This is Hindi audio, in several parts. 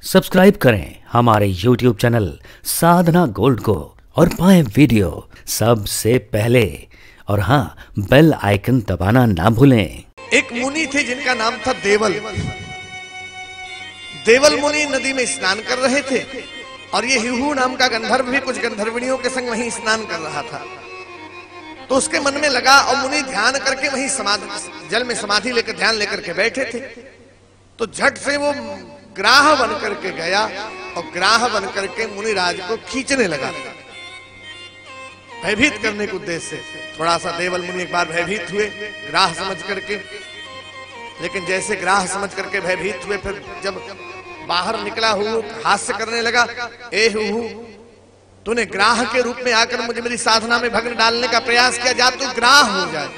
सब्सक्राइब करें हमारे YouTube चैनल साधना गोल्ड को और पाएं वीडियो सबसे पहले। और हाँ, बेल आइकन दबाना ना भूलें। एक मुनि थे जिनका नाम था देवल। देवल मुनि नदी में स्नान कर रहे थे और ये हिहू नाम का गंधर्व भी कुछ गंधर्वणियों के संग वहीं स्नान कर रहा था। तो उसके मन में लगा और मुनि ध्यान करके वहीं जल में समाधि लेकर ध्यान लेकर के बैठे थे। तो झट से वो ग्राह बन करके गया और ग्राह बन करके मुनिराज को खींचने लगा, भयभीत करने के उद्देश्य से। थोड़ा सा देवल मुनि एक बार भयभीत हुए ग्राह समझ करके, लेकिन जैसे ग्राह समझ करके भयभीत हुए, फिर जब बाहर निकला हुआ हास्य करने लगा, ए हुहू, तूने ग्राह के रूप में आकर मुझे मेरी साधना में भंग डालने का प्रयास किया, जा तू ग्राह हो जाए।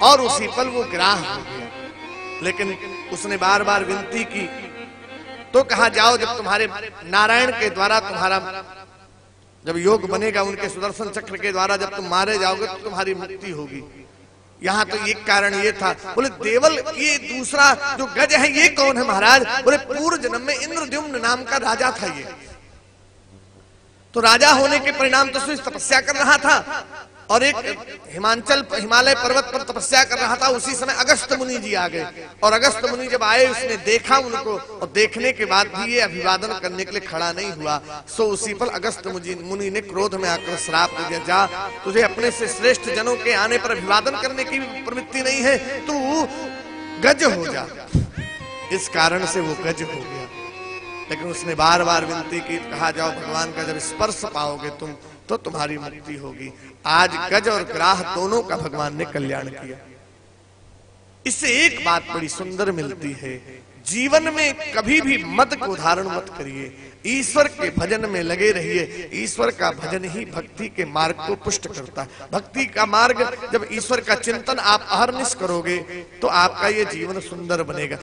और उसी पल वो ग्राह हो गया। लेकिन उसने बार बार विनती की तो कहा, जाओ, जब तुम्हारे नारायण के द्वारा तुम्हारा जब योग बनेगा, उनके सुदर्शन चक्र के द्वारा जब तुम मारे जाओगे तो तुम्हारी मुक्ति होगी। यहाँ तो एक कारण ये था। बोले देवल, ये दूसरा जो गज है ये कौन है महाराज? बोले पूर्व जन्म में इंद्रद्युम्न नाम का राजा था ये। तो राजा होने के परिणाम तो उसने तपस्या कर रहा था और एक हिमालय पर्वत पर तपस्या कर रहा था। उसी समय अगस्त मुनि जी आ गए और अगस्त मुनि जब आए, उसने देखा उनको और देखने के बाद भी ये अभिवादन करने के लिए खड़ा नहीं हुआ। सो उसी पर अगस्त मुनि ने क्रोध में आकर श्राप दे दिया, जा, तुझे अपने से श्रेष्ठ जनों के आने पर अभिवादन करने की प्रवृत्ति नहीं है, तू गज हो जा। इस कारण से वो गज हो गया। लेकिन उसने बार बार विनती की, कहा, जाओ, भगवान का जब स्पर्श पाओगे तुम तो तुम्हारी मुक्ति होगी। आज गज और ग्राह दोनों का भगवान ने कल्याण किया। इससे एक बात बड़ी सुंदर मिलती है, जीवन में कभी भी मत को धारण मत करिए, ईश्वर के भजन में लगे रहिए। ईश्वर का भजन ही भक्ति के मार्ग को पुष्ट करता है। भक्ति का मार्ग, जब ईश्वर का चिंतन आप अहर्निश करोगे तो आपका ये जीवन सुंदर बनेगा।